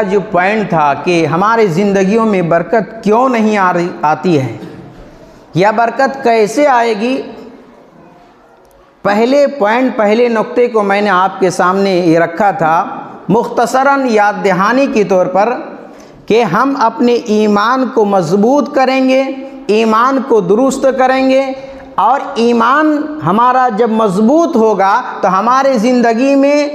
جو پوائنٹ تھا کہ ہمارے زندگیوں میں برکت کیوں نہیں آتی ہے یا برکت کیسے آئے گی، پہلے نقطے کو میں نے آپ کے سامنے یہ رکھا تھا مختصراً یاد دہانی کے طور پر کہ ہم اپنے ایمان کو مضبوط کریں گے، ایمان کو درست کریں گے، اور ایمان ہمارا جب مضبوط ہوگا تو ہمارے زندگی میں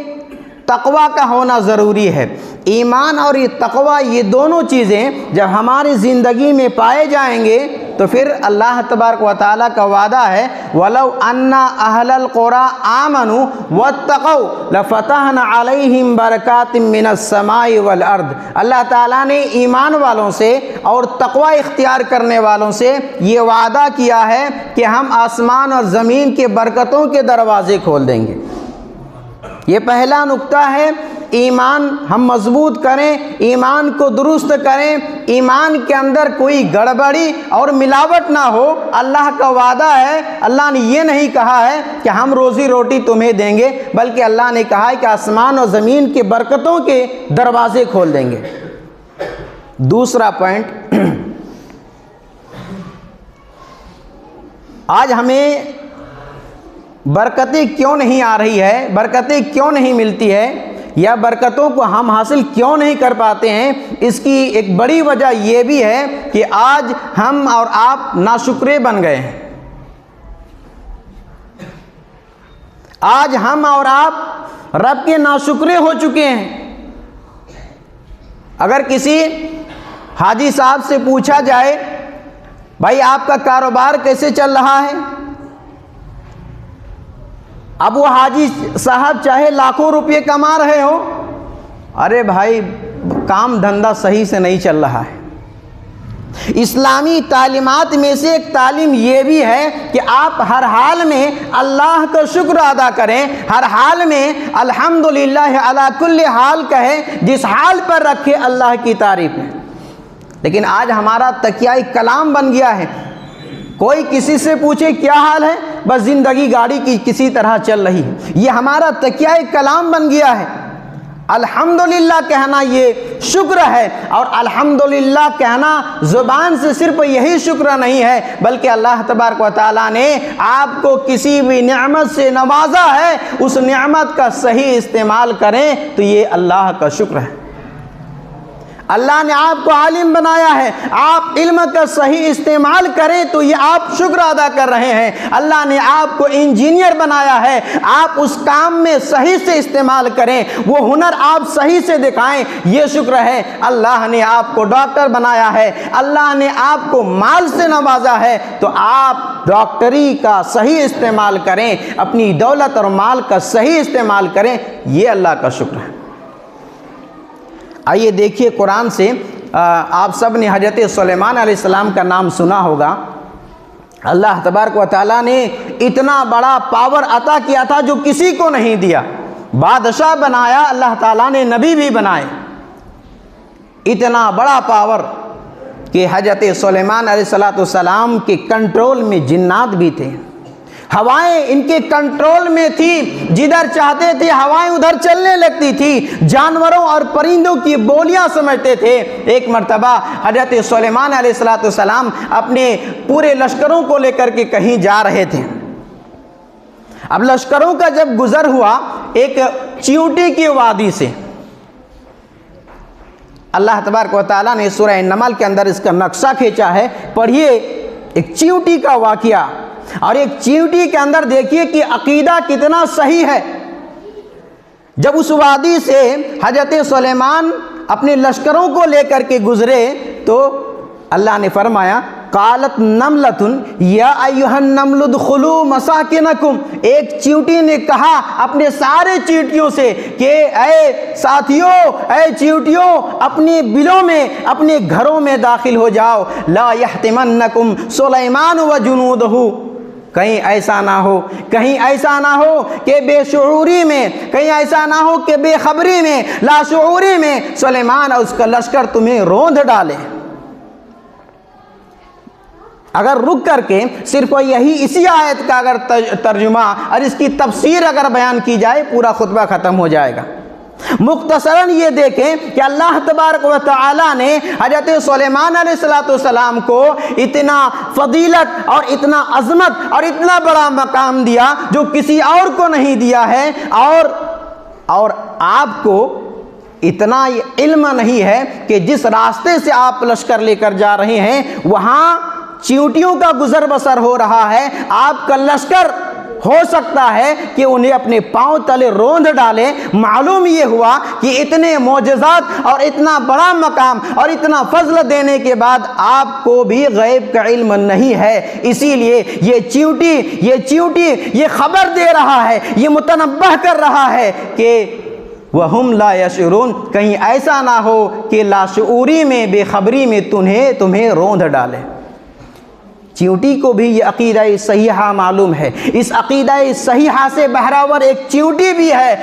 تقوی کا ہونا ضروری ہے۔ ایمان اور یہ تقوی، یہ دونوں چیزیں جب ہماری زندگی میں پائے جائیں گے تو پھر اللہ تبارک و تعالیٰ کا وعدہ ہے وَلَوْ أَنَّ أَهْلَ الْقُرَىٰ آمَنُوا وَاتَّقَوْا لَفَتَحْنَا عَلَيْهِمْ بَرَكَاتٍ مِّنَ السَّمَاءِ وَالْأَرْضِ۔ اللہ تعالیٰ نے ایمان والوں سے اور تقوی اختیار کرنے والوں سے یہ وعدہ کیا ہے کہ ہم آسمان اور زمین کے برکتوں کے دروازے کھول دیں گے۔ یہ پہلا نقطہ ہے، ایمان ہم مضبوط کریں، ایمان کو درست کریں، ایمان کے اندر کوئی گڑبڑی اور ملاوٹ نہ ہو۔ اللہ کا وعدہ ہے، اللہ نے یہ نہیں کہا ہے کہ ہم روزی روٹی تمہیں دیں گے، بلکہ اللہ نے کہا ہے کہ آسمان اور زمین کے برکتوں کے دروازے کھول دیں گے۔ دوسرا پوائنٹ، آج ہمیں برکتیں کیوں نہیں آ رہی ہے، برکتیں کیوں نہیں ملتی ہے، یا برکتوں کو ہم حاصل کیوں نہیں کر پاتے ہیں، اس کی ایک بڑی وجہ یہ بھی ہے کہ آج ہم اور آپ ناشکرے بن گئے ہیں۔ آج ہم اور آپ رب کے ناشکرے ہو چکے ہیں۔ اگر کسی حاجی صاحب سے پوچھا جائے بھائی آپ کا کاروبار کیسے چل رہا ہے، اب وہ حاجی صاحب چاہے لاکھوں روپے کما رہے ہو، ارے بھائی کام دھندا صحیح سے نہیں چل رہا ہے۔ اسلامی تعلیمات میں سے ایک تعلیم یہ بھی ہے کہ آپ ہر حال میں اللہ کا شکر ادا کریں، ہر حال میں الحمدللہ علی کل حال کہیں، جس حال پر رکھے اللہ کی تعریف ہے۔ لیکن آج ہمارا تکیہ کلام بن گیا ہے، کوئی کسی سے پوچھے کیا حال ہے، بس زندگی گاڑی کی کسی طرح چل رہی ہے، یہ ہمارا تکیہ کلام بن گیا ہے۔ الحمدللہ کہنا یہ شکر ہے، اور الحمدللہ کہنا زبان سے صرف یہی شکر نہیں ہے، بلکہ اللہ تبارک و تعالیٰ نے آپ کو کسی بھی نعمت سے نوازا ہے، اس نعمت کا صحیح استعمال کریں تو یہ اللہ کا شکر ہے۔ اللہ نے آپ کو عالم بنایا ہے، آپ علم کا صحیح استعمال کریں تو یہ آپ شکر ادا کر رہے ہیں۔ اللہ نے آپ کو انجینئر بنایا ہے، آپ اس کام میں صحیح سے استعمال کریں، وہ ہنر آپ صحیح سے دکھائیں، یہ شکر ہے۔ اللہ نے آپ کو ڈاکٹر بنایا ہے، اللہ نے آپ کو مال سے نوازا ہے، تو آپ ڈاکٹری کا صحیح استعمال کریں، اپنی دولت اور مال کا صحیح استعمال کریں، یہ اللہ کا شکر ہے۔ آئیے دیکھیے قرآن سے، آپ سب نے حضرت سلیمان علیہ السلام کا نام سنا ہوگا۔ اللہ تبارک و تعالیٰ نے اتنا بڑا پاور عطا کیا تھا جو کسی کو نہیں دیا، بادشاہ بنایا اللہ تعالیٰ نے، نبی بھی بنائے، اتنا بڑا پاور کہ حضرت سلیمان علیہ السلام کے کنٹرول میں جنات بھی تھے، ہوائیں ان کے کنٹرول میں تھی، جدھر چاہتے تھے ہوائیں ادھر چلنے لگتی تھی، جانوروں اور پرندوں کی بولیاں سمجھتے تھے۔ ایک مرتبہ حضرت سلیمان علیہ السلام اپنے پورے لشکروں کو لے کر کے کہیں جا رہے تھے۔ اب لشکروں کا جب گزر ہوا ایک چیوٹی کی وادی سے، اللہ تبارک و تعالیٰ نے سورہ نمل کے اندر اس کا نقشہ کھینچا ہے، پڑھیے ایک چیوٹی کا واقعہ، اور ایک چیوٹی کے اندر دیکھیے کہ عقیدہ کتنا صحیح ہے۔ جب اس وادی سے حضرت سلیمان اپنے لشکروں کو لے کر کے گزرے تو اللہ نے فرمایا قالت نملۃ یا ایھا النمل ادخلوا مساکنکم، ایک چیوٹی نے کہا اپنے سارے چیوٹیوں سے کہ اے ساتھیوں، اے چیوٹیوں، اپنے بلوں میں، اپنے گھروں میں داخل ہو جاؤ، لا یحطمنکم سلیمان وجنودہ، کہیں ایسا نہ ہو، کہیں ایسا نہ ہو کہ بے شعوری میں، کہیں ایسا نہ ہو کہ بے خبری میں، لاشعوری میں سلیمان اور اس کا لشکر تمہیں روندھ ڈالے۔ اگر رک کر کے صرف یہی اسی آیت کا اگر ترجمہ اور اس کی تفسیر اگر بیان کی جائے پورا خطبہ ختم ہو جائے گا۔ مختصراً یہ دیکھیں کہ اللہ تبارک و تعالی نے حضرت سلیمان علیہ السلام کو اتنا فضیلت اور اتنا عظمت اور اتنا بڑا مقام دیا جو کسی اور کو نہیں دیا ہے، اور آپ کو اتنا علم نہیں ہے کہ جس راستے سے آپ لشکر لے کر جا رہے ہیں وہاں چیونٹیوں کا گزر بسر ہو رہا ہے، آپ کا لشکر ہو سکتا ہے کہ انہیں اپنے پاؤں تلے روند ڈالے۔ معلوم یہ ہوا کہ اتنے معجزات اور اتنا بڑا مقام اور اتنا فضل دینے کے بعد آپ کو بھی غیب کا علم نہیں ہے، اسی لیے یہ چیونٹی یہ خبر دے رہا ہے، یہ متنبہ کر رہا ہے کہ وَهُمْ لَا يَشْعُرُونَ، کہیں ایسا نہ ہو کہ لاشعوری میں، بے خبری میں تمہیں روند ڈالے۔ چیونٹی کو بھی یہ عقیدہ صحیحہ معلوم ہے، اس عقیدہ صحیحہ سے بہراور ایک چیونٹی بھی ہے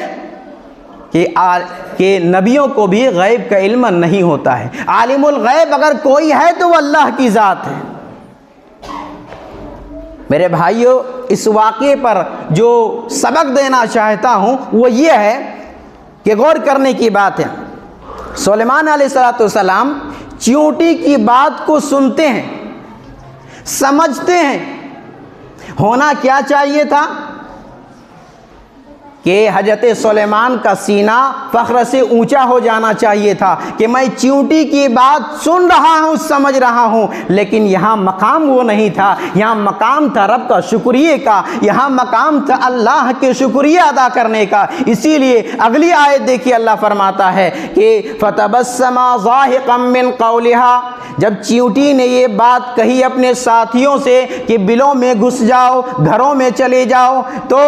کہ نبیوں کو بھی غیب کا علم نہیں ہوتا ہے۔ عالم الغیب اگر کوئی ہے تو وہ اللہ کی ذات ہے۔ میرے بھائیوں، اس واقعے پر جو سبق دینا چاہتا ہوں وہ یہ ہے کہ غور کرنے کی بات ہے۔ سلیمان علیہ السلام چیونٹی کی بات کو سنتے ہیں، سمجھتے ہیں۔ ہونا کیا چاہیے تھا کہ حضرت سلیمان کا سینہ فخر سے اونچا ہو جانا چاہیے تھا کہ میں چیونٹی کی بات سن رہا ہوں، سمجھ رہا ہوں، لیکن یہاں مقام وہ نہیں تھا، یہاں مقام تھا رب کا شکریہ کا، یہاں مقام تھا اللہ کے شکریہ ادا کرنے کا۔ اسی لیے اگلی آیت دیکھیے، اللہ فرماتا ہے کہ فَتَبَسَّمَ ضَاحِكًا مِّن قَوْلِهَا، جب چیونٹی نے یہ بات کہی اپنے ساتھیوں سے کہ بلوں میں گھس جاؤ، گھروں میں چلے جاؤ، تو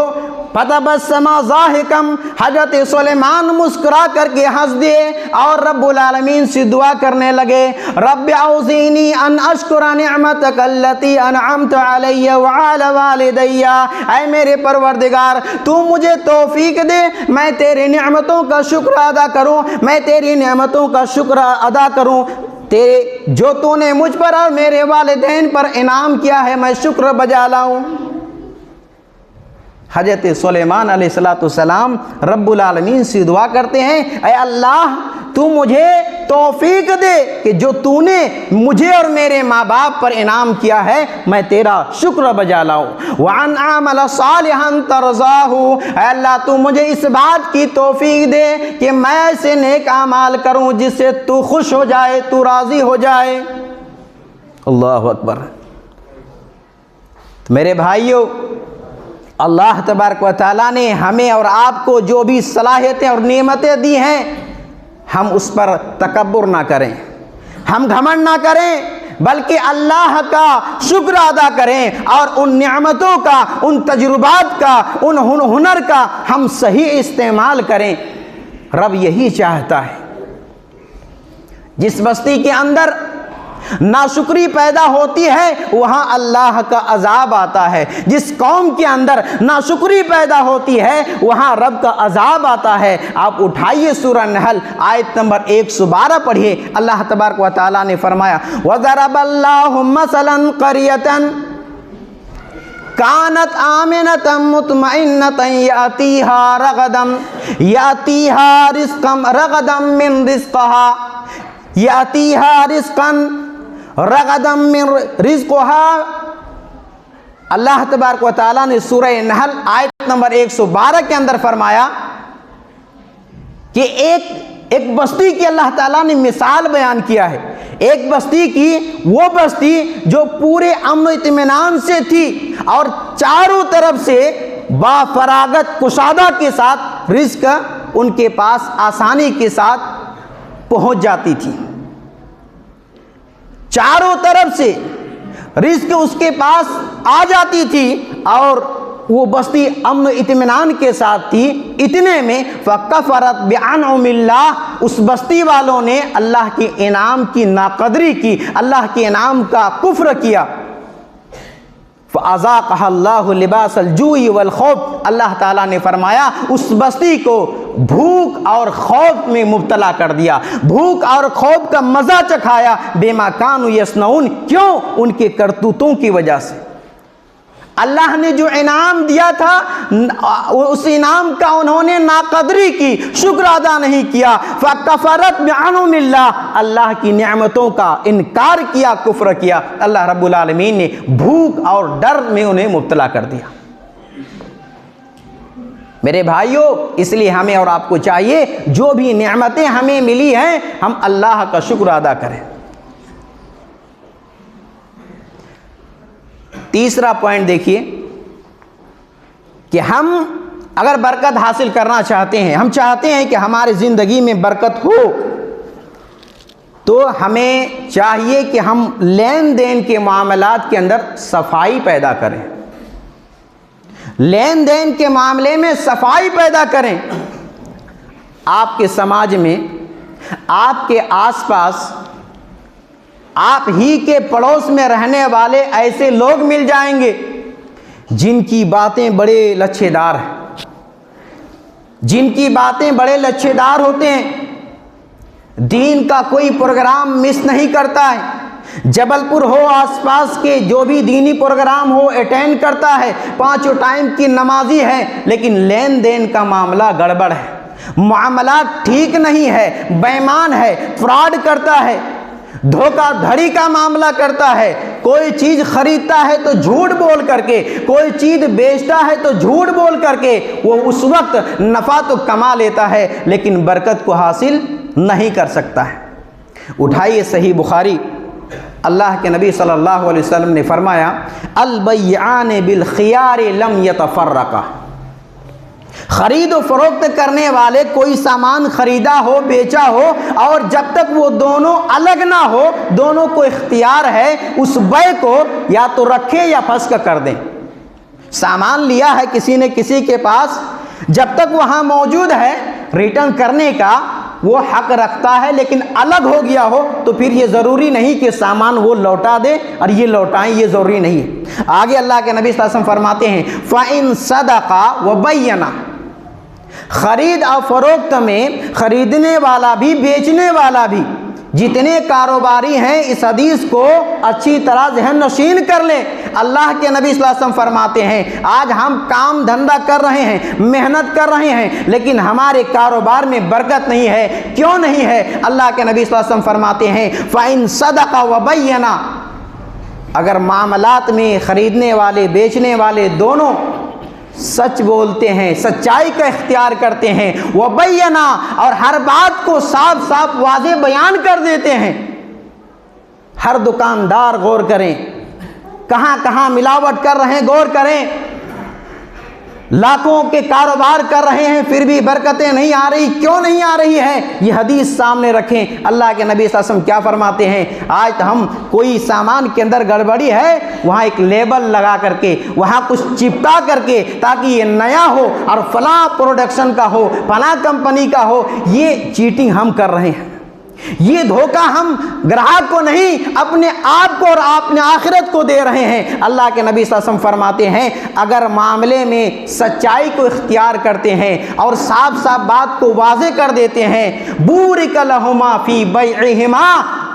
فَتَبَسَّمَ ضَاحِكًا، حضرت سلیمان مسکرا کر کے ہنس دیے اور رب العالمین سے دعا کرنے لگے، رب اوزینی ان اشکر نعمتک التی انعمت علی وعلی والدی، اے میرے پروردگار تو مجھے توفیق دے میں تیری نعمتوں کا شکر ادا کروں، میں تیری نعمتوں کا شکر ادا کروں، جو تو نے مجھ پر اور میرے والدین پر انعام کیا ہے میں شکر بجا لاؤں۔ حضرت سلیمان علیہ السلام رب العالمین سے دعا کرتے ہیں، اے اللہ تو مجھے توفیق دے کہ جو تو نے مجھے اور میرے ماں باپ پر انعام کیا ہے میں تیرا شکر بجا لاؤں۔ وَأَنْ أَعْمَلَ صَالِحًا تَرْضَاهُ، اے اللہ تو مجھے اس بات کی توفیق دے کہ میں ایسے نیک اعمال کروں جس سے تو خوش ہو جائے، تو راضی ہو جائے۔ اللہ اکبر۔ میرے بھائیوں، اللہ تبارک و تعالیٰ نے ہمیں اور آپ کو جو بھی صلاحیتیں اور نعمتیں دی ہیں ہم اس پر تکبر نہ کریں، ہم گھمنڈ نہ کریں، بلکہ اللہ کا شکر ادا کریں اور ان نعمتوں کا، ان تجربات کا، ان ہنر کا ہم صحیح استعمال کریں۔ رب یہی چاہتا ہے۔ جس بستی کے اندر ناشکری پیدا ہوتی ہے وہاں اللہ کا عذاب آتا ہے، جس قوم کے اندر ناشکری پیدا ہوتی ہے وہاں رب کا عذاب آتا ہے۔ آپ اٹھائیے سورہ نحل آیت نمبر 112 پڑھیے، اللہ تبارک و تعالیٰ نے فرمایا وَضَرَبَ اللَّهُ مَثَلًا قَرْيَةً كَانَتْ آمِنَةً مُطْمَئِنَّةً يَأْتِيهَا رِزْقًا مِّن رِزْقِهَا يَأْتِيهَا رِزْقًا رغدا من رزقها۔ اللہ تبارک و تعالیٰ نے سورہ نحل آیت نمبر 112 کے اندر فرمایا کہ ایک بستی کی اللہ تعالیٰ نے مثال بیان کیا ہے، ایک بستی کی، وہ بستی جو پورے امن و اطمینان سے تھی اور چاروں طرف سے با فراغت کشادہ کے ساتھ رزق ان کے پاس آسانی کے ساتھ پہنچ جاتی تھی، چاروں طرف سے رزق اس کے پاس آ جاتی تھی اور وہ بستی امن و اطمینان کے ساتھ تھی۔ اتنے میں فَكَفَرَتْ بِأَنْعُمِ اللَّهِ، اس بستی والوں نے اللہ کے انعام کی ناقدری کی، اللہ کے انعام کا کفر کیا۔ فَأَذَاقَهَا اللَّهُ لِبَاسَ الْجُوعِ وَالْخَوْفِ، اللہ تعالیٰ نے فرمایا اس بستی کو بھوک اور خوف میں مبتلا کر دیا، بھوک اور خوف کا مزہ چکھایا، بِمَا كَانُوا يَصْنَعُونَ، کیوں؟ ان کے کرتوتوں کی وجہ سے۔ اللہ نے جو انعام دیا تھا اس انعام کا انہوں نے ناقدری کی، شکر ادا نہیں کیا، فکفرت بانعم اللہ، اللہ کی نعمتوں کا انکار کیا، کفر کیا، اللہ رب العالمین نے بھوک اور ڈر میں انہیں مبتلا کر دیا۔ میرے بھائیوں، اس لیے ہمیں اور آپ کو چاہیے جو بھی نعمتیں ہمیں ملی ہیں ہم اللہ کا شکر ادا کریں۔ تیسرا پوائنٹ دیکھیے کہ ہم اگر برکت حاصل کرنا چاہتے ہیں، ہم چاہتے ہیں کہ ہماری زندگی میں برکت ہو، تو ہمیں چاہیے کہ ہم لین دین کے معاملات کے اندر صفائی پیدا کریں، لین دین کے معاملے میں صفائی پیدا کریں۔ آپ کے سماج میں، آپ کے آس پاس، آپ ہی کے پڑوس میں رہنے والے ایسے لوگ مل جائیں گے جن کی باتیں بڑے لچھے دار ہیں، جن کی باتیں بڑے لچھے دار ہوتے ہیں، دین کا کوئی پروگرام مس نہیں کرتا ہے، جبل پور ہو آس پاس کے جو بھی دینی پروگرام ہو اٹینڈ کرتا ہے، 5 ٹائم کی نمازی ہے، لیکن لین دین کا معاملہ گڑبڑ ہے، معاملات ٹھیک نہیں ہے، بے ایمان ہے، فراڈ کرتا ہے، دھوکہ دھڑی کا معاملہ کرتا ہے، کوئی چیز خریدتا ہے تو جھوٹ بول کر کے، کوئی چیز بیچتا ہے تو جھوٹ بول کر کے وہ اس وقت نفع تو کما لیتا ہے لیکن برکت کو حاصل نہیں کر سکتا ہے۔ اٹھائیے صحیح بخاری، اللہ کے نبی صلی اللہ علیہ وسلم نے فرمایا البیعان بالخیار لم یتفرقا، خرید و فروخت کرنے والے کوئی سامان خریدا ہو، بیچا ہو، اور جب تک وہ دونوں الگ نہ ہو، دونوں کو اختیار ہے اس بے کو یا تو رکھے یا پھسک کر دیں۔ سامان لیا ہے کسی نے کسی کے پاس، جب تک وہاں موجود ہے ریٹرن کرنے کا وہ حق رکھتا ہے، لیکن الگ ہو گیا ہو تو پھر یہ ضروری نہیں کہ سامان وہ لوٹا دے اور یہ لوٹائیں، یہ ضروری نہیں ہے۔ آگے اللہ کے نبی صلی اللہ علیہ وسلم فرماتے ہیں فَإِن صَدَقَا وَبَيَّنَا، خرید اور فروخت میں خریدنے والا بھی بیچنے والا بھی، جتنے کاروباری ہیں اس حدیث کو اچھی طرح ذہن نشین کر لیں۔ اللہ کے نبی صلی اللہ علیہ وسلم فرماتے ہیں آج ہم کام دھندا کر رہے ہیں، محنت کر رہے ہیں، لیکن ہمارے کاروبار میں برکت نہیں ہے۔ کیوں نہیں ہے؟ اللہ کے نبی صلی اللہ علیہ وسلم فرماتے ہیں فَإِن صَدَقَ وَبَيَّنَا، اگر معاملات میں خریدنے والے بیچنے والے دونوں سچ بولتے ہیں، سچائی کا اختیار کرتے ہیں، وَبَيَّنَا، اور ہر بات کو صاف صاف واضح بیان کر دیتے ہیں۔ ہر دکاندار غور کریں، کہاں کہاں ملاوٹ کر رہے ہیں، غور کریں، لاکھوں کے کاروبار کر رہے ہیں پھر بھی برکتیں نہیں آ رہی، کیوں نہیں آ رہی ہے؟ یہ حدیث سامنے رکھیں۔ اللہ کے نبی صلی اللہ علیہ وسلم کیا فرماتے ہیں؟ آج ہم کوئی سامان کے اندر گڑبڑی ہے، وہاں ایک لیبل لگا کر کے، وہاں کچھ چپکا کر کے تاکہ یہ نیا ہو اور فلاں پروڈکشن کا ہو، فلاں کمپنی کا ہو، یہ چیٹنگ ہم کر رہے ہیں، یہ دھوکہ ہم گراہک کو نہیں اپنے آپ کو اور اپنے آخرت کو دے رہے ہیں۔ اللہ کے نبی صلی اللہ علیہ وسلم فرماتے ہیں اگر معاملے میں سچائی کو اختیار کرتے ہیں اور صاف صاف بات کو واضح کر دیتے ہیں، بورک لہما فی بیعہما،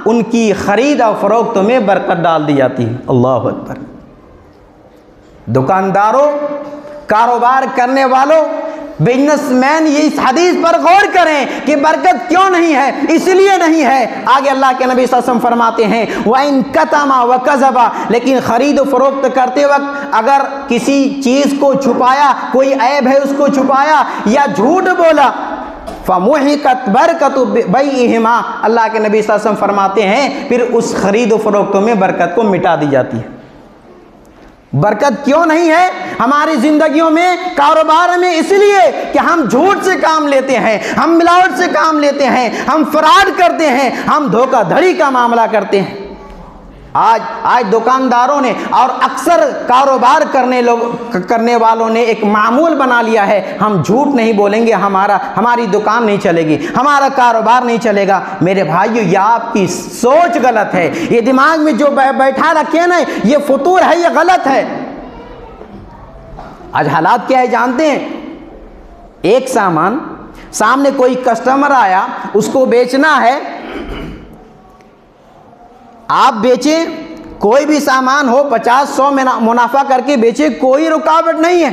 ان کی خرید و فروخت میں برکت ڈال دی جاتی ہے۔ اللہ اکبر۔ دکانداروں، کاروبار کرنے والوں، بزنس مین، یہ اس حدیث پر غور کریں کہ برکت کیوں نہیں ہے، اس لیے نہیں ہے۔ آگے اللہ کے نبی صلی اللہ علیہ وسلم فرماتے ہیں وَإِن كَتَمَ وَكَذَبَ، لیکن خرید و فروخت کرتے وقت اگر کسی چیز کو چھپایا، کوئی عیب ہے اس کو چھپایا یا جھوٹ بولا، فَمُحِقَتْ بَرْكَتُ بَيْعِهِمَا، اللہ کے نبی صلی اللہ علیہ وسلم فرماتے ہیں پھر اس خرید و فروخت میں برکت کو مٹا دی جاتی ہے۔ برکت کیوں نہیں ہے ہماری زندگیوں میں، کاروبار میں؟ اس لیے کہ ہم جھوٹ سے کام لیتے ہیں، ہم ملاوٹ سے کام لیتے ہیں، ہم فراڈ کرتے ہیں، ہم دھوکہ دھڑی کا معاملہ کرتے ہیں۔ آج دکانداروں نے اور اکثر کاروبار کرنے والوں نے ایک معمول بنا لیا ہے، ہم جھوٹ نہیں بولیں گے، ہماری دکان نہیں چلے گی، ہمارا کاروبار نہیں چلے گا۔ میرے بھائیو، یہ آپ کی سوچ غلط ہے، یہ دماغ میں جو بیٹھا رکھے نا، یہ فطور ہے، یہ غلط ہے۔ آج حالات کیا ہے جانتے ہیں؟ ایک سامان سامنے کوئی کسٹمر آیا، اس کو بیچنا ہے، آپ بیچیں، کوئی بھی سامان ہو 50-100 میں منافع کر کے بیچے، کوئی رکاوٹ نہیں ہے،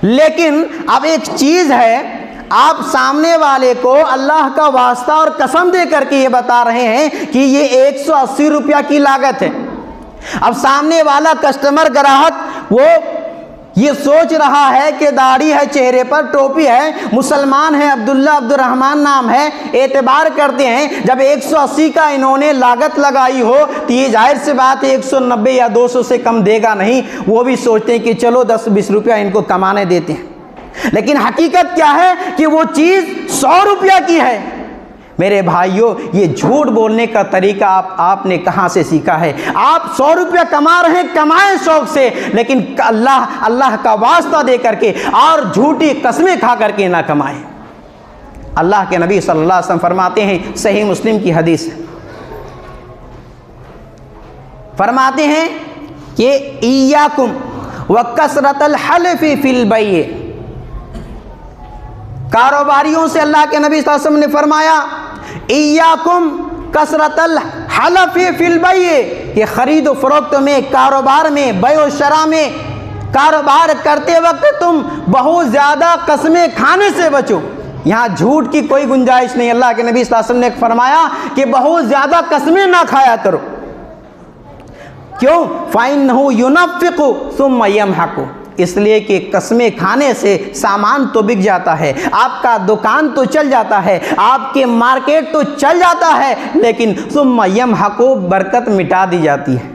لیکن اب ایک چیز ہے، آپ سامنے والے کو اللہ کا واسطہ اور قسم دے کر کے یہ بتا رہے ہیں کہ یہ 180 روپیہ کی لاگت ہے۔ اب سامنے والا کسٹمر گراہک وہ یہ سوچ رہا ہے کہ داڑھی ہے، چہرے پر ٹوپی ہے، مسلمان ہے، عبداللہ عبد الرحمن نام ہے، اعتبار کرتے ہیں جب 180 کا انہوں نے لاگت لگائی ہو تو یہ ظاہر سی بات ہے 190 یا 200 سے کم دے گا نہیں، وہ بھی سوچتے ہیں کہ چلو 10-20 روپیہ ان کو کمانے دیتے ہیں، لیکن حقیقت کیا ہے کہ وہ چیز 100 روپیہ کی ہے۔ میرے بھائیوں، یہ جھوٹ بولنے کا طریقہ آپ نے کہاں سے سیکھا ہے؟ آپ 100 روپیہ کما رہے ہیں، کمائیں شوق سے، لیکن اللہ کا واسطہ دے کر کے اور جھوٹی قسمیں کھا کر کے نہ کمائیں۔ اللہ کے نبی صلی اللہ علیہ وسلم فرماتے ہیں، صحیح مسلم کی حدیث ہے، فرماتے ہیں کہ ایاکم وکثرت الحلف فی البیع، کاروباریوں سے اللہ کے نبی صلی اللہ علیہ وسلم نے فرمایا ایاکم کثرت الحلف فی البیع، کہ خرید و فروخت میں، کاروبار میں، بیع و شراء میں، کاروبار کرتے وقت تم بہت زیادہ قسمیں کھانے سے بچو۔ یہاں جھوٹ کی کوئی گنجائش نہیں، اللہ کے نبی صلی اللہ علیہ وسلم نے فرمایا کہ بہت زیادہ قسمیں نہ کھایا کرو۔ کیوں؟ فَإِنَّهُ يُنَفِّقُ ثُمَّ يَمْحَقُ، اس لیے کہ قسمیں کھانے سے سامان تو بک جاتا ہے، آپ کا دکان تو چل جاتا ہے، آپ کے مارکیٹ تو چل جاتا ہے، لیکن ثم یمحق، برکت مٹا دی جاتی ہے،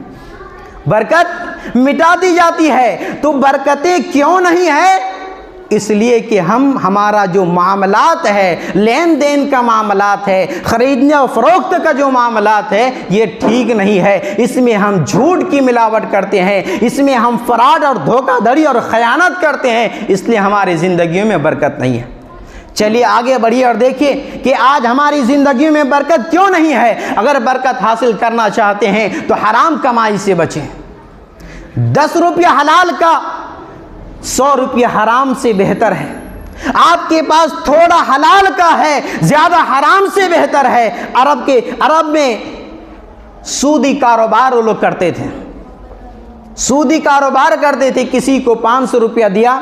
برکت مٹا دی جاتی ہے۔ تو برکتیں کیوں نہیں ہے؟ اس لیے کہ ہمارا جو معاملات ہے، لین دین کا معاملات ہے، خریدنے اور فروخت کا جو معاملات ہے، یہ ٹھیک نہیں ہے، اس میں ہم جھوٹ کی ملاوٹ کرتے ہیں، اس میں ہم فراڈ اور دھوکہ دھڑی اور خیانت کرتے ہیں، اس لیے ہماری زندگیوں میں برکت نہیں ہے۔ چلیے آگے بڑھیے اور دیکھیے کہ آج ہماری زندگیوں میں برکت کیوں نہیں ہے۔ اگر برکت حاصل کرنا چاہتے ہیں تو حرام کمائی سے بچیں، 10 روپیہ حلال کا 100 روپیہ حرام سے بہتر ہے۔ آپ کے پاس تھوڑا حلال کا ہے، زیادہ حرام سے بہتر ہے۔ عرب میں سودی کاروبار وہ لوگ کرتے تھے، سودی کاروبار کرتے تھے، کسی کو 500 روپیہ دیا،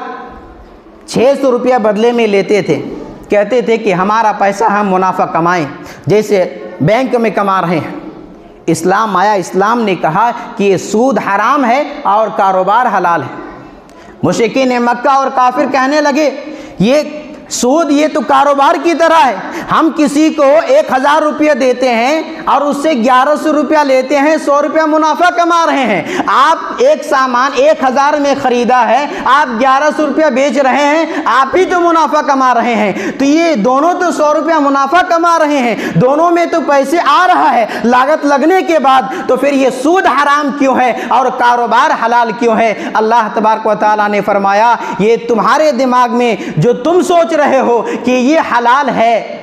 600 روپیہ بدلے میں لیتے تھے، کہتے تھے کہ ہمارا پیسہ ہم منافع کمائیں، جیسے بینک میں کما رہے ہیں۔ اسلام آیا، اسلام نے کہا کہ یہ سود حرام ہے اور کاروبار حلال ہے۔ مشرکین مکہ اور کافر کہنے لگے یہ سود یہ تو کاروبار کی طرح ہے، ہم کسی کو 1000 روپیہ دیتے ہیں اور اس سے 1100 روپیہ لیتے ہیں، 100 روپیہ منافع کما رہے ہیں۔ آپ ایک سامان 1000 میں خریدا ہے، آپ 1100 روپیہ بیچ رہے ہیں، آپ ہی تو منافع کما رہے ہیں، تو یہ دونوں تو 100 روپیہ منافع کما رہے ہیں، دونوں میں تو پیسے آ رہا ہے لاگت لگنے کے بعد، تو پھر یہ سود حرام کیوں ہے اور کاروبار حلال کیوں ہے؟ اللہ تبارک و تعالیٰ نے فرمایا یہ تمہارے دماغ میں جو تم سوچ رہے ہو کہ یہ حلال ہے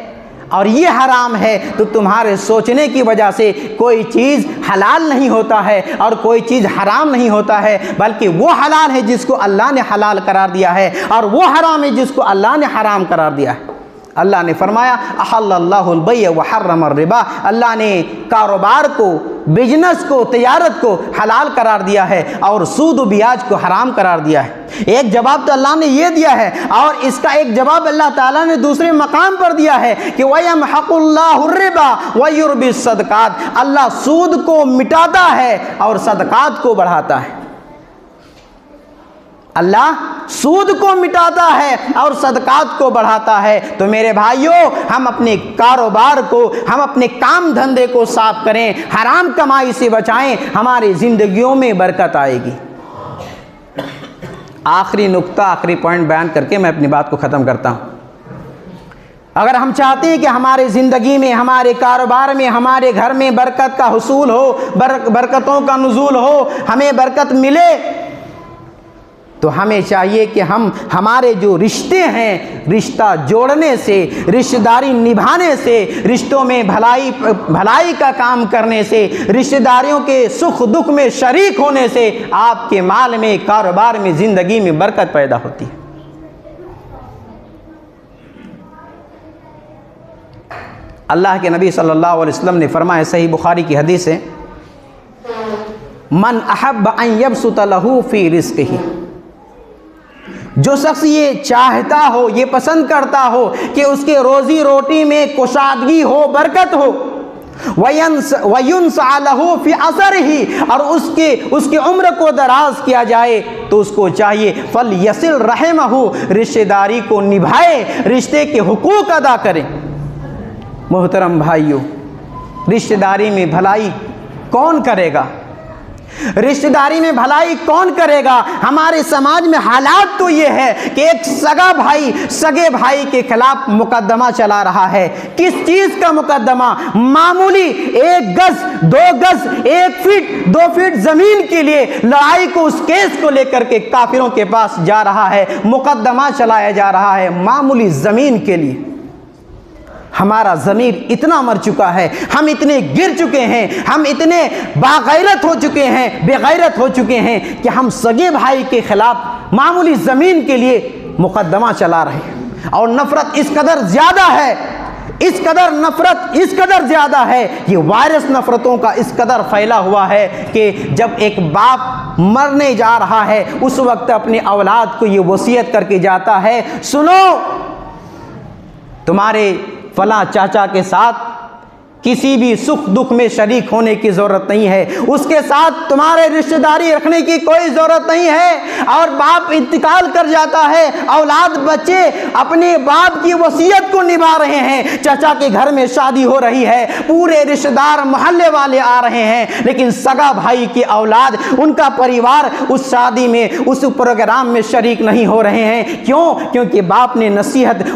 اور یہ حرام ہے، تو تمہارے سوچنے کی وجہ سے کوئی چیز حلال نہیں ہوتا ہے اور کوئی چیز حرام نہیں ہوتا ہے، بلکہ وہ حلال ہے جس کو اللہ نے حلال قرار دیا ہے اور وہ حرام ہے جس کو اللہ نے حرام قرار دیا ہے۔ اللہ نے فرمایا احل اللہ البیع وحرم الربا، اللہ نے کاروبار کو، بزنس کو، تجارت کو حلال قرار دیا ہے اور سود و بیاج کو حرام قرار دیا ہے۔ ایک جواب تو اللہ نے یہ دیا ہے، اور اس کا ایک جواب اللہ تعالیٰ نے دوسرے مقام پر دیا ہے کہ وَيَمْحَقُ اللَّهُ الرِّبَا وَيُرْبِي الصَّدَقَاتِ، اللہ سود کو مٹاتا ہے اور صدقات کو بڑھاتا ہے۔ اللہ سود کو مٹاتا ہے اور صدقات کو بڑھاتا ہے۔ تو میرے بھائیوں، ہم اپنے کاروبار کو، ہم اپنے کام دھندے کو صاف کریں، حرام کمائی سے بچائیں، ہماری زندگیوں میں برکت آئے گی۔ آخری نقطہ، آخری پوائنٹ بیان کر کے میں اپنی بات کو ختم کرتا ہوں۔ اگر ہم چاہتے ہیں کہ ہمارے زندگی میں، ہمارے کاروبار میں، ہمارے گھر میں برکت کا حصول ہو، برکتوں کا نزول ہو، ہمیں برکت ملے، تو ہمیں چاہیے کہ ہمارے جو رشتے ہیں، رشتہ جوڑنے سے، رشتہ داری نبھانے سے، رشتوں میں بھلائی کا کام کرنے سے، رشتہ داریوں کے سکھ دکھ میں شریک ہونے سے آپ کے مال میں، کاروبار میں، زندگی میں برکت پیدا ہوتی ہے۔ اللہ کے نبی صلی اللہ علیہ وسلم نے فرمایا، صحیح بخاری کی حدیث ہے، من احب ان یبسط لہ فی رزقہ، جو شخص یہ چاہتا ہو، یہ پسند کرتا ہو کہ اس کے روزی روٹی میں کشادگی ہو، برکت ہو، وَيُنْسَعَ لَهُ فِي عَصَرِهِ، اور اس کے عمر کو دراز کیا جائے، تو اس کو چاہیے فَلْيَصِلْ رَحِمَهُ، رشتہ داری کو نبھائے، رشتے کے حقوق ادا کرے۔ محترم بھائیو، رشتہ داری میں بھلائی کون کرے گا؟ رشتہ داری میں بھلائی کون کرے گا؟ ہمارے سماج میں حالات تو یہ ہے کہ ایک سگا بھائی سگے بھائی کے خلاف مقدمہ چلا رہا ہے۔ کس چیز کا مقدمہ؟ معمولی 1 گز 2 گز 1 فٹ 2 فٹ زمین کے لیے لڑائی کو، اس کیس کو لے کر کے کافروں کے پاس جا رہا ہے، مقدمہ چلایا جا رہا ہے معمولی زمین کے لیے۔ ہمارا ضمیر اتنا مر چکا ہے، ہم اتنے گر چکے ہیں، ہم اتنے باغیرت ہو چکے ہیں، بے غیرت ہو چکے ہیں کہ ہم سگے بھائی کے خلاف معمولی زمین کے لیے مقدمہ چلا رہے ہیں۔ اور نفرت اس قدر زیادہ ہے، اس قدر نفرت اس قدر زیادہ ہے، یہ وائرس نفرتوں کا اس قدر پھیلا ہوا ہے کہ جب ایک باپ مرنے جا رہا ہے اس وقت اپنے اولاد کو یہ وصیت کر کے جاتا ہے، سنو تمہارے فلاں چاچا کے ساتھ کسی بھی سکھ دکھ میں شریک ہونے کی ضرورت نہیں ہے، اس کے ساتھ تمہارے رشتہ داری رکھنے کی کوئی ضرورت نہیں ہے۔ اور باپ انتقال کر جاتا ہے، اولاد بچے اپنے باپ کی وصیت کو نبھا رہے ہیں، چچا کے گھر میں شادی ہو رہی ہے، پورے رشتہ دار محلے والے آ رہے ہیں، لیکن سگا بھائی کی اولاد، ان کا پریوار اس شادی میں، اس پروگرام میں شریک نہیں ہو رہے ہیں۔ کیوں؟ کیونکہ باپ نے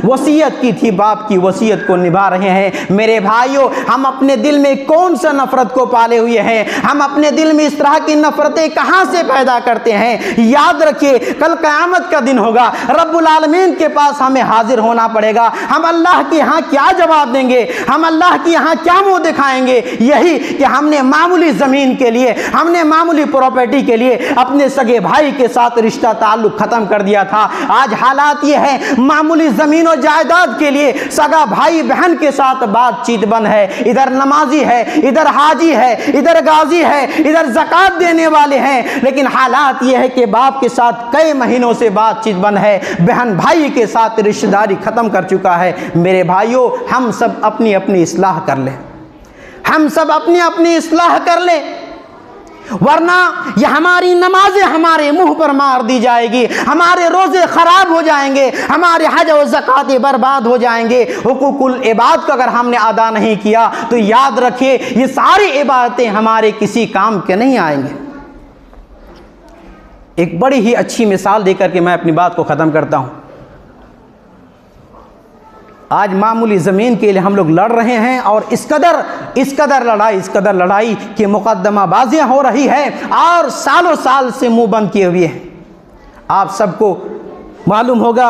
وصیت کی تھی، باپ کی وصیت کو نبھا رہے ہیں۔ میرے بھائیوں، ہم اپنے دل میں کون سا نفرت کو پالے ہوئے ہیں؟ ہم اپنے دل میں اس طرح کی نفرتیں کہاں سے پیدا کرتے ہیں؟ یاد رکھیے، کل قیامت کا دن ہوگا، رب العالمین کے پاس ہمیں حاضر ہونا پڑے گا۔ ہم اللہ کے ہاں کیا جواب دیں گے؟ ہم اللہ کے ہاں کیا منہ دکھائیں گے؟ یہی کہ ہم نے معمولی زمین کے لیے، ہم نے معمولی پراپرٹی کے لیے اپنے سگے بھائی کے ساتھ رشتہ تعلق ختم کر دیا تھا۔ آج حالات یہ ہے، معمولی زمین و جائیداد کے لیے سگا بھائی بہن کے ساتھ بات چیت بند ہے، ادھر نمازی ہے، ادھر حاجی ہے، ادھر غازی ہے، ادھر زکوٰۃ دینے والے ہیں، لیکن حالات یہ ہے کہ باپ کے ساتھ کئی مہینوں سے بات چیت بند ہے، بہن بھائی کے ساتھ رشتہ داری ختم کر چکا ہے۔ میرے بھائیوں، ہم سب اپنی اپنی اصلاح کر لیں، ہم سب اپنی اپنی اصلاح کر لیں، ورنہ یہ ہماری نمازیں ہمارے منہ پر مار دی جائے گی، ہمارے روزے خراب ہو جائیں گے، ہمارے حج و زکوٰۃ برباد ہو جائیں گے۔ حقوق العباد کو اگر ہم نے ادا نہیں کیا تو یاد رکھیے یہ ساری عبادتیں ہمارے کسی کام کے نہیں آئیں گے۔ ایک بڑی ہی اچھی مثال دے کر کے میں اپنی بات کو ختم کرتا ہوں۔ آج معمولی زمین کے لیے ہم لوگ لڑ رہے ہیں، اور اس قدر لڑائی کہ مقدمہ بازیاں ہو رہی ہے، اور سالوں سال سے منہ بند کیے ہوئے ہیں۔ آپ سب کو معلوم ہوگا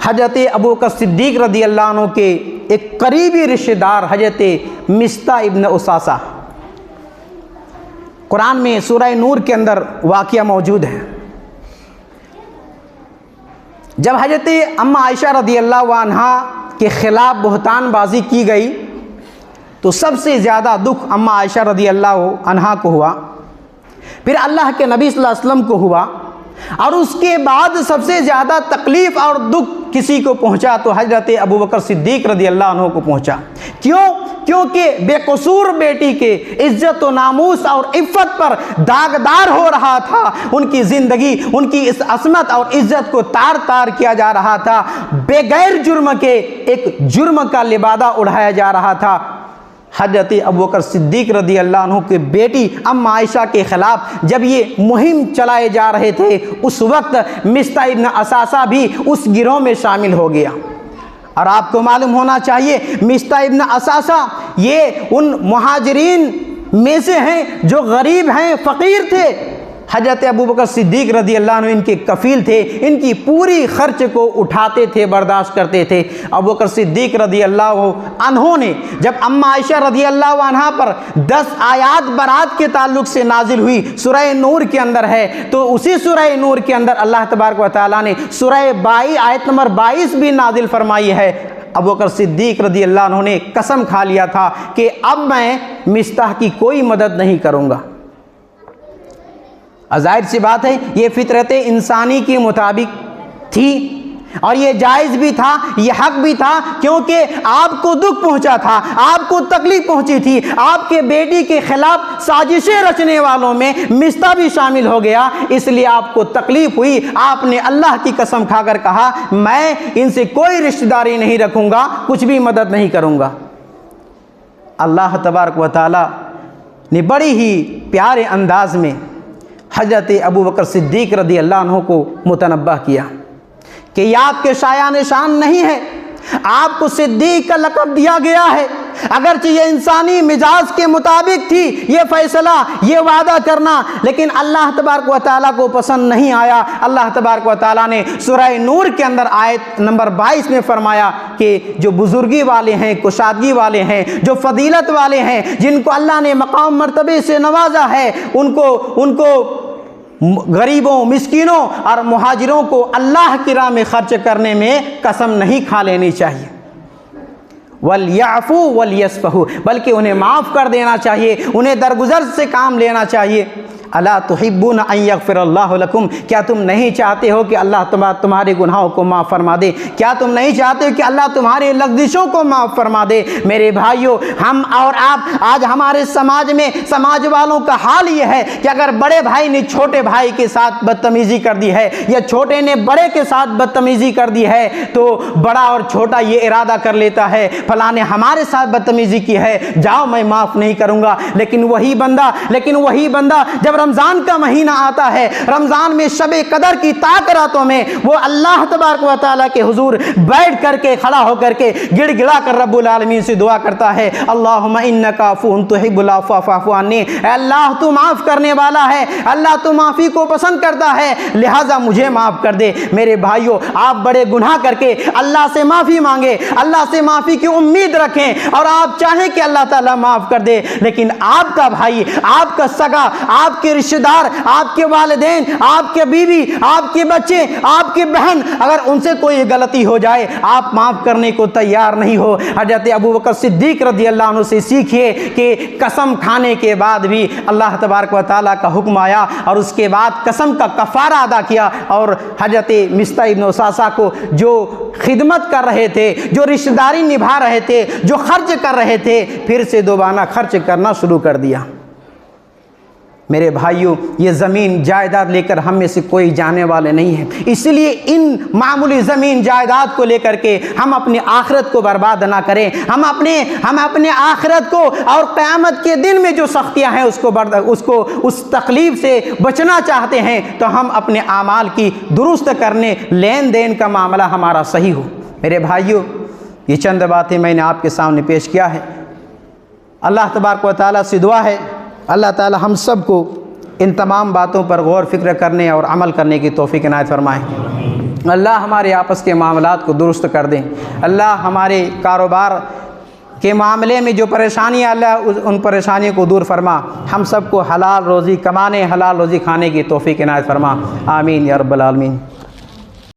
حضرت ابوبکر صدیق رضی اللہ عنہ کے ایک قریبی رشتہ دار حضرت مصطح ابن اساسہ، قرآن میں سورہ نور کے اندر واقعہ موجود ہے۔ جب حضرت اماں عائشہ رضی اللہ عنہا کے خلاف بہتان بازی کی گئی تو سب سے زیادہ دکھ اماں عائشہ رضی اللہ عنہا کو ہوا، پھر اللہ کے نبی صلی اللہ علیہ وسلم کو ہوا، اور اس کے بعد سب سے زیادہ تکلیف اور دکھ کسی کو پہنچا تو حضرت ابوبکر صدیق رضی اللہ عنہ کو پہنچا۔ کیوں؟ کیونکہ بے قصور بیٹی کے عزت و ناموس اور عفت پر داغدار ہو رہا تھا، ان کی زندگی، ان کی اس عصمت اور عزت کو تار تار کیا جا رہا تھا، بغیر جرم کے ایک جرم کا لبادہ اڑایا جا رہا تھا۔ حضرت ابوبکر صدیق رضی اللہ عنہ کی بیٹی اماں عائشہ کے خلاف جب یہ مہم چلائے جا رہے تھے، اس وقت مصطح ابن اساسہ بھی اس گروہ میں شامل ہو گیا۔ اور آپ کو معلوم ہونا چاہیے مصطح ابن اساسہ یہ ان مہاجرین میں سے ہیں جو غریب ہیں، فقیر تھے۔ حضرت ابوبکر صدیق رضی اللہ عنہ ان کے کفیل تھے، ان کی پوری خرچ کو اٹھاتے تھے، برداشت کرتے تھے۔ ابوبکر صدیق رضی اللہ عنہ نے جب اماں عائشہ رضی اللہ عنہا پر 10 آیات برات کے تعلق سے نازل ہوئی، سورہ نور کے اندر ہے، تو اسی سورہ نور کے اندر اللہ تبارک و تعالیٰ نے سورہ 22 آیت نمبر 22 بھی نازل فرمائی ہے۔ ابوبکر صدیق رضی اللہ عنہ نے قسم کھا لیا تھا کہ اب میں مصطح کی کوئی مدد نہیں کروں گا۔ ظاہر سی بات ہے یہ فطرت انسانی کے مطابق تھی اور یہ جائز بھی تھا، یہ حق بھی تھا، کیونکہ آپ کو دکھ پہنچا تھا، آپ کو تکلیف پہنچی تھی، آپ کے بیٹی کے خلاف سازشیں رچنے والوں میں مستہ بھی شامل ہو گیا، اس لیے آپ کو تکلیف ہوئی، آپ نے اللہ کی قسم کھا کر کہا میں ان سے کوئی رشتہ داری نہیں رکھوں گا، کچھ بھی مدد نہیں کروں گا۔ اللہ تبارک و تعالی نے بڑی ہی پیارے انداز میں حضرت ابوبکر صدیق رضی اللہ عنہ کو متنبہ کیا کہ یہ آپ کے شایان شان نہیں ہے، آپ کو صدیق کا لقب دیا گیا ہے، اگرچہ یہ انسانی مزاج کے مطابق تھی یہ فیصلہ، یہ وعدہ کرنا، لیکن اللہ تبارک و تعالیٰ کو پسند نہیں آیا۔ اللہ تبارک و تعالیٰ نے سورہ نور کے اندر آیت نمبر 22 میں فرمایا کہ جو بزرگی والے ہیں، کشادگی والے ہیں، جو فضیلت والے ہیں، جن کو اللہ نے مقام مرتبے سے نوازا ہے، ان کو غریبوں، مسکینوں اور مہاجروں کو اللہ کی راہ میں خرچ کرنے میں قسم نہیں کھا لینی چاہیے۔ وَلْيَعْفُوا وَلْيَصْفَحُوا، بلکہ انہیں معاف کر دینا چاہیے، انہیں درگزر سے کام لینا چاہیے۔ الا تحبون ان یغفر اللہ لکم، کیا تم نہیں چاہتے ہو کہ اللہ تمہارے گناہوں کو معاف فرما دے؟ کیا تم نہیں چاہتے ہو کہ اللہ تمہارے لغزشوں کو معاف فرما دے؟ میرے بھائیوں، ہم اور آپ آج ہمارے سماج میں سماج والوں کا حال یہ ہے کہ اگر بڑے بھائی نے چھوٹے بھائی کے ساتھ بدتمیزی کر دی ہے یا چھوٹے نے بڑے کے ساتھ بدتمیزی کر دی ہے تو بڑا اور چھوٹا یہ ارادہ کر لیتا ہے فلاں نے ہمارے ساتھ بدتمیزی کی ہے، جاؤ میں معاف نہیں کروں گا۔ لیکن وہی بندہ جب رمضان کا مہینہ آتا ہے، رمضان میں شب قدر کی تاک راتوں میں وہ اللہ تبارک و تعالیٰ کے حضور بیٹھ کر کے کھڑا ہو کر کے گڑ گڑا کر رب العالمین سے دعا کرتا ہے، اللہم انک عفو تحب العفو فاعف عنی، اے اللہ تو معاف کرنے والا ہے، اللہ تو معافی کو پسند کرتا ہے، لہٰذا مجھے معاف کر دے۔ میرے بھائیوں، آپ بڑے گناہ کر کے اللہ سے معافی مانگے، اللہ سے معافی کی امید رکھیں اور آپ چاہیں کہ اللہ تعالیٰ معاف کر دے، لیکن آپ کا بھائی، آپ کا سگا، آپ کے رشتہ دار، آپ کے والدین، آپ کے بیوی، آپ کے بچے، آپ کی بہن، اگر ان سے کوئی غلطی ہو جائے آپ معاف کرنے کو تیار نہیں ہو، حضرت ابوبکر صدیق رضی اللہ عنہ سے سیکھیے کہ قسم کھانے کے بعد بھی اللہ تبارک و تعالیٰ کا حکم آیا اور اس کے بعد قسم کا کفارہ ادا کیا، اور حضرت مصطح ابن اساسہ کو جو خدمت کر رہے تھے، جو رشتہ داری نبھا رہے تھے، جو خرچ کر رہے تھے، پھر سے دوبارہ خرچ کرنا شروع کر دیا۔ میرے بھائیوں، یہ زمین جائیداد لے کر ہم میں سے کوئی جانے والے نہیں ہیں، اس لیے ان معمولی زمین جائیداد کو لے کر کے ہم اپنی آخرت کو برباد نہ کریں۔ ہم اپنے آخرت کو اور قیامت کے دن میں جو سختیاں ہیں اس تکلیف سے بچنا چاہتے ہیں تو ہم اپنے اعمال کی درست کرنے، لین دین کا معاملہ ہمارا صحیح ہو۔ میرے بھائیوں، یہ چند باتیں میں نے آپ کے سامنے پیش کیا ہے۔ اللہ تبارک و تعالیٰ سے دعا ہے اللہ تعالی ہم سب کو ان تمام باتوں پر غور فکر کرنے اور عمل کرنے کی توفیق عنایت فرمائے۔ اللہ ہمارے آپس کے معاملات کو درست کر دیں۔ اللہ ہمارے کاروبار کے معاملے میں جو پریشانیاں، اللہ ان پریشانیوں کو دور فرما، ہم سب کو حلال روزی کمانے، حلال روزی کھانے کی توفیق عنایت فرما، آمین یا رب العالمین۔